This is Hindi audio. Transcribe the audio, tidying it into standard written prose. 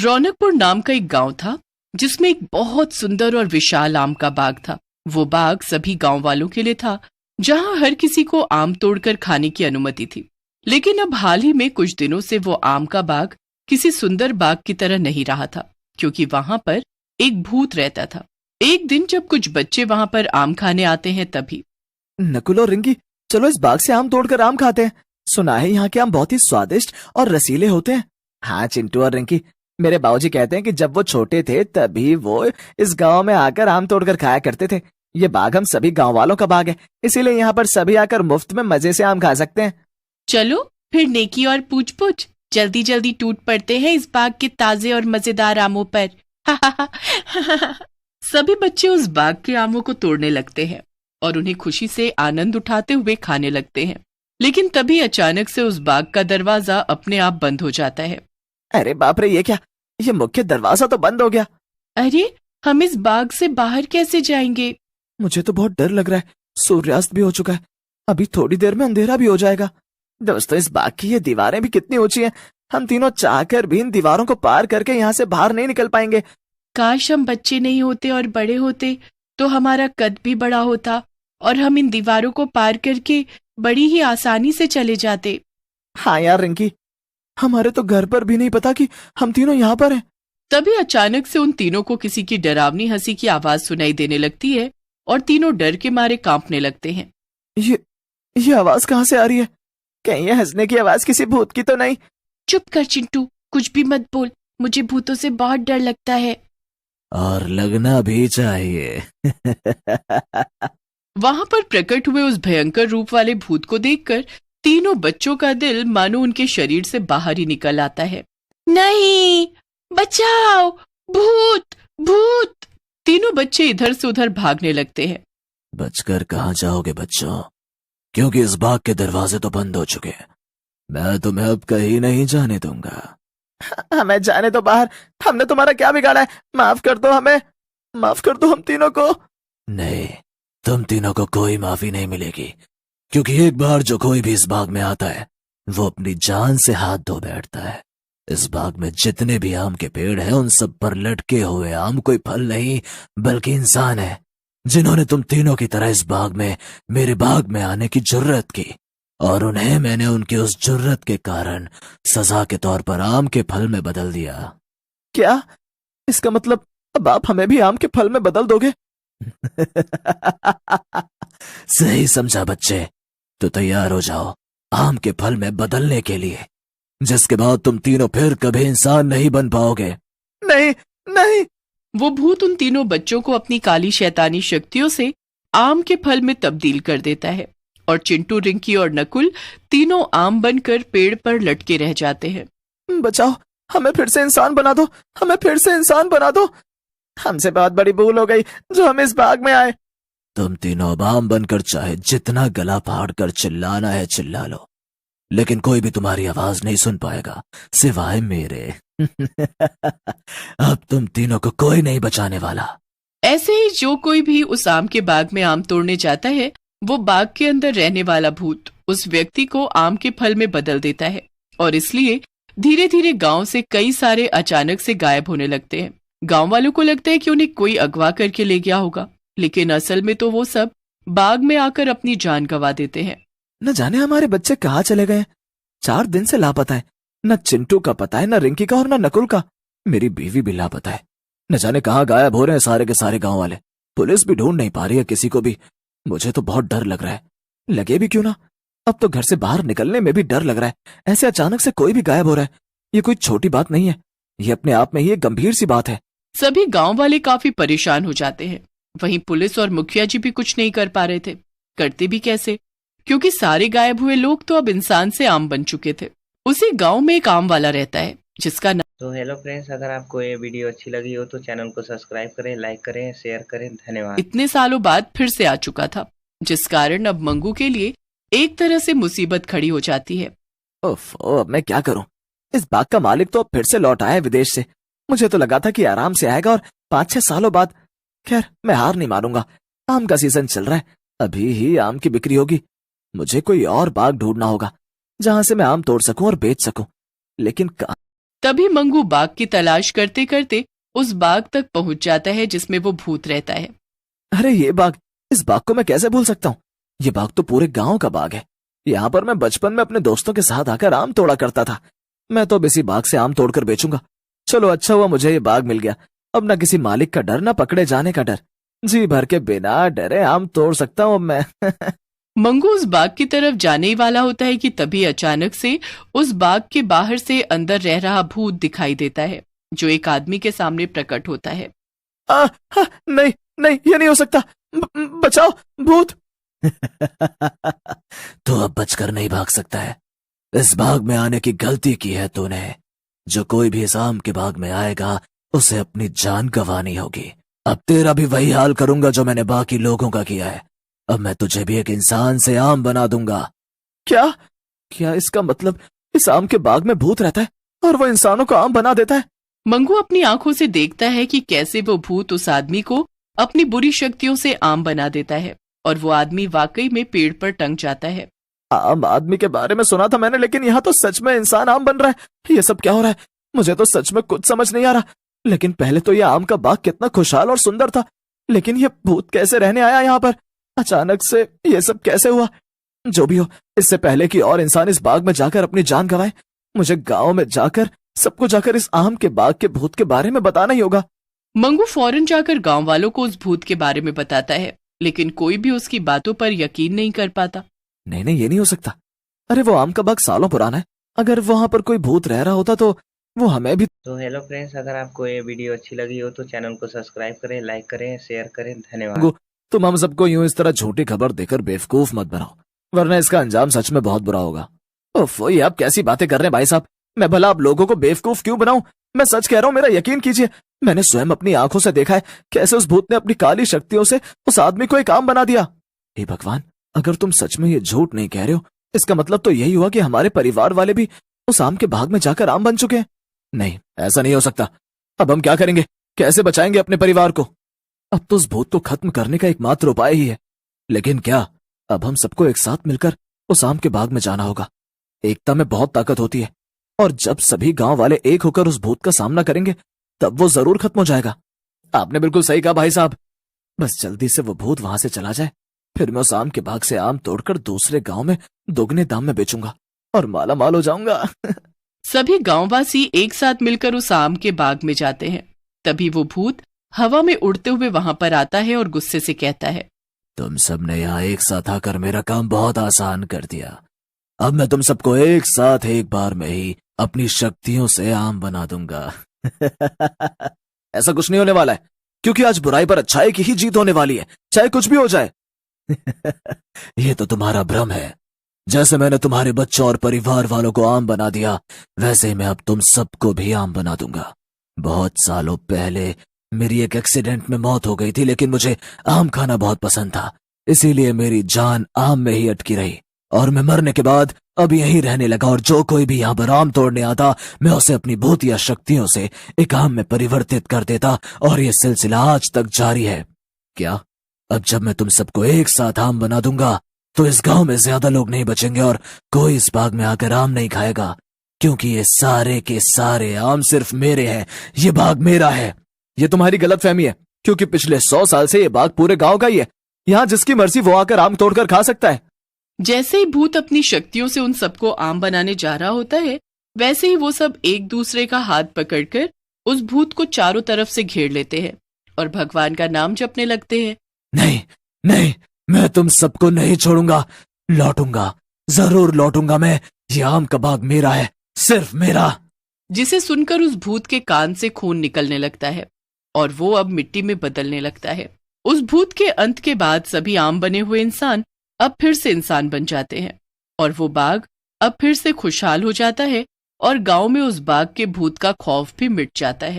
रौनकपुर नाम का एक गांव था जिसमें एक बहुत सुंदर और विशाल आम का बाग था। वो बाग सभी गांव वालों के लिए था, जहां हर किसी को आम तोड़कर खाने की अनुमति थी। लेकिन अब हाल ही में कुछ दिनों से वो आम का बाग किसी सुंदर बाग की तरह नहीं रहा था, क्योंकि वहां पर एक भूत रहता था। एक दिन जब कुछ बच्चे वहां पर आम खाने आते हैं तभी नकुल और रिंकी, चलो इस बाग से आम तोड़कर आम खाते हैं। सुना है यहाँ के आम बहुत ही स्वादिष्ट और रसीले होते हैं। हाँ चिंटू और रिंकी, मेरे बाबूजी कहते हैं कि जब वो छोटे थे तभी वो इस गांव में आकर आम तोड़कर खाया करते थे। ये बाग हम सभी गांव वालों का बाग है, इसीलिए यहाँ पर सभी आकर मुफ्त में मजे से आम खा सकते हैं। चलो फिर नेकी और पूछ पूछ जल्दी जल्दी टूट पड़ते हैं इस बाग के ताजे और मजेदार आमों पर। सभी बच्चे उस बाग के आमों को तोड़ने लगते हैं और उन्हें खुशी से आनंद उठाते हुए खाने लगते हैं। लेकिन तभी अचानक से उस बाग का दरवाजा अपने आप बंद हो जाता है। अरे बाप रे, ये क्या? ये मुख्य दरवाजा तो बंद हो गया। अरे, हम इस बाग से बाहर कैसे जाएंगे? मुझे तो बहुत डर लग रहा है। सूर्यास्त भी हो चुका है, अभी थोड़ी देर में अंधेरा भी हो जाएगा। दोस्तों, इस बाग की ये दीवारें भी कितनी ऊंची हैं। हम तीनों चाहकर भी इन दीवारों को पार करके यहाँ से बाहर नहीं निकल पाएंगे। काश हम बच्चे नहीं होते और बड़े होते तो हमारा कद भी बड़ा होता और हम इन दीवारों को पार करके बड़ी ही आसानी से चले जाते। हाँ यार रिंकी, हमारे तो घर पर भी नहीं पता कि हम तीनों यहाँ पर हैं। तभी अचानक से उन तीनों को किसी की डरावनी हंसी की आवाज सुनाई देने लगती है और तीनों डर के मारे कांपने लगते हैं। ये आवाज कहाँ से आ रही है? कहीं ये हंसने की आवाज किसी भूत की तो नहीं? चुप कर चिंटू, कुछ भी मत बोल, मुझे भूतों से बहुत डर लगता है। और लगना भी चाहिए। वहां पर प्रकट हुए उस भयंकर रूप वाले भूत को देखकर तीनों बच्चों का दिल मानो उनके शरीर से बाहर ही निकल आता है। नहीं, बचाओ, भूत भूत! तीनों बच्चे इधर से उधर भागने लगते हैं। बचकर कहाँ जाओगे बच्चों, क्योंकि इस बाग के दरवाजे तो बंद हो चुके हैं। मैं तुम्हें अब कहीं नहीं जाने दूंगा। हमें जाने दो बाहर, हमने तुम्हारा क्या बिगाड़ा है? माफ कर दो हमें, माफ कर दो हम तीनों को। नहीं, तुम तीनों को कोई माफी नहीं मिलेगी, क्योंकि एक बार जो कोई भी इस बाग में आता है वो अपनी जान से हाथ धो बैठता है। इस बाग में जितने भी आम के पेड़ हैं उन सब पर लटके हुए आम कोई फल नहीं बल्कि इंसान है, जिन्होंने तुम तीनों की तरह इस बाग में, मेरे बाग में आने की जुर्रत की, और उन्हें मैंने उनकी उस जुर्रत के कारण सजा के तौर पर आम के फल में बदल दिया। क्या? इसका मतलब अब आप हमें भी आम के फल में बदल दोगे? सही समझा बच्चे, तो तैयार हो जाओ आम के फल में बदलने के लिए, जिसके बाद तुम तीनों फिर कभी इंसान नहीं बन पाओगे। नहीं नहीं। वो भूत उन तीनों बच्चों को अपनी काली शैतानी शक्तियों से आम के फल में तब्दील कर देता है और चिंटू, रिंकी और नकुल तीनों आम बनकर पेड़ पर लटके रह जाते हैं। बचाओ, हमें फिर से इंसान बना दो, हमें फिर से इंसान बना दो। हमसे बहुत बड़ी भूल हो गई जो हम इस बाग में आए। तुम तीनों अब आम बनकर चाहे जितना गला फाड़ कर चिल्लाना है चिल्ला लो, लेकिन कोई भी तुम्हारी आवाज नहीं सुन पाएगा सिवाय मेरे। अब तुम तीनों को कोई नहीं बचाने वाला। ऐसे ही जो कोई भी उस आम के बाग में आम तोड़ने जाता है, वो बाग के अंदर रहने वाला भूत उस व्यक्ति को आम के फल में बदल देता है और इसलिए धीरे धीरे गांव से कई सारे अचानक से गायब होने लगते हैं। गांव वालों को लगता है कि उन्हें कोई अगवा करके ले गया होगा, लेकिन असल में तो वो सब बाग में आकर अपनी जान गंवा देते हैं। न जाने हमारे बच्चे कहाँ चले गए। 4 दिन से लापता है। न चिंटू का पता है, न रिंकी का और न नकुल का। मेरी बीवी भी लापता है। न जाने कहाँ गायब हो रहे हैं सारे के सारे गांव वाले। पुलिस भी ढूंढ नहीं पा रही है किसी को भी। मुझे तो बहुत डर लग रहा है। लगे भी क्यों ना, अब तो घर से बाहर निकलने में भी डर लग रहा है। ऐसे अचानक से कोई भी गायब हो रहा है, ये कोई छोटी बात नहीं है, ये अपने आप में ही एक गंभीर सी बात है। सभी गांव वाले काफी परेशान हो जाते हैं। वहीं पुलिस और मुखिया जी भी कुछ नहीं कर पा रहे थे। करते भी कैसे, क्योंकि सारे गायब हुए लोग तो अब इंसान से आम बन चुके थे। उसी गांव में एक आम वाला रहता है जिसका नाम। तो हेलो फ्रेंड्स, अगर आपको ये वीडियो अच्छी लगी हो तो चैनल को सब्सक्राइब करें, लाइक करें, शेयर करें। धन्यवाद। इतने सालों बाद फिर से आ चुका था, जिस कारण अब मंगू के लिए एक तरह से मुसीबत खड़ी हो जाती है। ओफो, अब मैं क्या करूं? इस बाग का मालिक तो अब फिर से लौट आया है विदेश से। मुझे तो लगा था कि आराम से आएगा और 5-6 सालों बाद। खैर, मैं हार नहीं मानूंगा। आम का सीजन चल रहा है, अभी ही आम की बिक्री होगी। मुझे कोई और बाग ढूंढना होगा जहां से मैं आम तोड़ सकूं और बेच सकूं। लेकिन तभी मंगू बाग की तलाश करते करते उस बाग तक पहुंच जाता है जिसमें वो भूत रहता है। अरे ये बाग, इस बाग को मैं कैसे भूल सकता हूँ। ये बाग तो पूरे गांव का बाग है। यहाँ पर मैं बचपन में अपने दोस्तों के साथ आकर आम तोड़ा करता था। मैं तो अब इसी बाग से आम तोड़कर बेचूंगा। चलो अच्छा हुआ मुझे ये बाग मिल गया। अब न किसी मालिक का डर, न पकड़े जाने का डर। जी भर के बिना डरे आम तोड़ सकता हूँ मैं। मंगू उस बाग की तरफ जाने ही वाला होता है कि तभी अचानक से उस बाग के बाहर से अंदर रह रहा भूत दिखाई देता है, जो एक आदमी के सामने प्रकट होता है। नहीं नहीं, ये नहीं हो सकता। बचाओ भूत। तो अब बचकर नहीं भाग सकता है। इस बाग में आने की गलती की है तूने। जो कोई भी इस आम के बाग में आएगा उसे अपनी जान गंवानी होगी। अब तेरा भी वही हाल करूंगा जो मैंने बाकी लोगों का किया है। अब मैं तुझे भी एक इंसान से आम बना दूंगा। क्या क्या इसका मतलब इस आम के बाग में भूत रहता है और वो इंसानों को आम बना देता है? मंगू अपनी आंखों से देखता है कि कैसे वो भूत उस आदमी को अपनी बुरी शक्तियों से आम बना देता है और वो आदमी वाकई में पेड़ पर टंग जाता है। आम आदमी के बारे में सुना था मैंने, लेकिन यहाँ तो सच में इंसान आम बन रहा है। ये सब क्या हो रहा है? मुझे तो सच में कुछ समझ नहीं आ रहा। लेकिन पहले तो ये आम का बाग कितना खुशहाल और सुंदर था, लेकिन ये भूत कैसे रहने आया यहाँ पर? अचानक से ये सब कैसे हुआ? जो भी हो, इससे पहले कि और इंसान इस बाग में जाकर अपनी जान गंवाए, मुझे गांव में जाकर सबको जाकर इस आम के बाग के भूत के बारे में बताना ही होगा। मंगू फौरन जाकर गांव वालों को उस भूत के बारे में बताता है, लेकिन कोई भी उसकी बातों पर यकीन नहीं कर पाता। नहीं, ये नहीं हो सकता। अरे वो आम का बाग सालों पुराना है। अगर वहां पर कोई भूत रह रहा होता तो वो हमें भी। तो हेलो फ्रेंड्स, अगर आपको ये वीडियो अच्छी लगी हो तो चैनल को सब्सक्राइब करें, लाइक करें, शेयर करें। धन्यवाद। तुम हम सबको यूं इस तरह झूठी खबर देकर बेवकूफ मत बनाओ, वरना इसका अंजाम सच में बहुत बुरा होगा। ओफ, ये आप कैसी बातें कर रहे हैं भाई साहब? मैं भला आप लोगों को बेवकूफ क्यों बनाऊं? मैं सच कह रहा हूं, मेरा यकीन कीजिए। मैंने स्वयं अपनी आंखों से देखा है कैसे उस भूत ने अपनी काली शक्तियों से उस आदमी को एक आम बना दिया। हे भगवान, अगर तुम सच में ये झूठ नहीं कह रहे हो, इसका मतलब तो यही हुआ कि हमारे परिवार वाले भी उस आम के बाग में जाकर आम बन चुके हैं। नहीं, ऐसा नहीं हो सकता। अब हम क्या करेंगे? कैसे बचाएंगे अपने परिवार को? अब तो उस भूत को खत्म करने का एकमात्र उपाय ही है। लेकिन क्या? अब हम सबको एक साथ मिलकर उस आम के बाग में जाना होगा। एकता में बहुत ताकत होती है, और जब सभी गांव वाले एक होकर उस भूत का सामना करेंगे तब वो जरूर खत्म हो जाएगा। आपने बिल्कुल सही कहा भाई साहब। बस जल्दी से वो भूत वहां से चला जाए, फिर मैं उस आम के बाग से आम तोड़कर दूसरे गांव में दोगुने दाम में बेचूंगा और माला माल हो जाऊंगा। सभी गांववासी एक साथ मिलकर उस आम के बाग में जाते हैं। तभी वो भूत हवा में उड़ते हुए वहां पर आता है और गुस्से से कहता है, तुम सबने यहाँ एक साथ आकर मेरा काम बहुत आसान कर दिया। अब मैं तुम सबको एक साथ एक बार में ही अपनी शक्तियों से आम बना दूंगा। ऐसा कुछ नहीं होने वाला है, क्योंकि आज बुराई पर अच्छाई की ही जीत होने वाली है, चाहे कुछ भी हो जाए। ये तो तुम्हारा भ्रम है। जैसे मैंने तुम्हारे बच्चों और परिवार वालों को आम बना दिया, वैसे ही मैं अब तुम सबको भी आम बना दूंगा। बहुत सालों पहले मेरी एक एक्सीडेंट में मौत हो गई थी, लेकिन मुझे आम खाना बहुत पसंद था, इसीलिए मेरी जान आम में ही अटकी रही और मैं मरने के बाद अब यहीं रहने लगा। और जो कोई भी यहाँ पर आम तोड़ने आता, मैं उसे अपनी भूतिया शक्तियों से एक आम में परिवर्तित कर देता, और ये सिलसिला आज तक जारी है। क्या? अब जब मैं तुम सबको एक साथ आम बना दूंगा तो इस गांव में ज्यादा लोग नहीं बचेंगे और कोई इस बाग में आकर आम नहीं खाएगा, क्योंकि ये सारे के सारे आम सिर्फ मेरे हैं। ये बाग मेरा है। ये तुम्हारी गलतफहमी है, क्योंकि पिछले 100 साल से ये बाग पूरे गांव का ही है। यहाँ जिसकी मर्जी वो आकर आम तोड़कर खा सकता है। जैसे ही भूत अपनी शक्तियों से उन सबको आम बनाने जा रहा होता है, वैसे ही वो सब एक दूसरे का हाथ पकड़कर उस भूत को चारों तरफ से घेर लेते हैं और भगवान का नाम जपने लगते हैं। नहीं नहीं, मैं तुम सबको नहीं छोड़ूंगा। लौटूंगा, जरूर लौटूंगा मैं। ये आम का बाग मेरा है, सिर्फ मेरा। जिसे सुनकर उस भूत के कान से खून निकलने लगता है और वो अब मिट्टी में बदलने लगता है। उस भूत के अंत के बाद सभी आम बने हुए इंसान अब फिर से इंसान बन जाते हैं और वो बाग अब फिर से खुशहाल हो जाता है और गांव में उस बाग के भूत का खौफ भी मिट जाता है।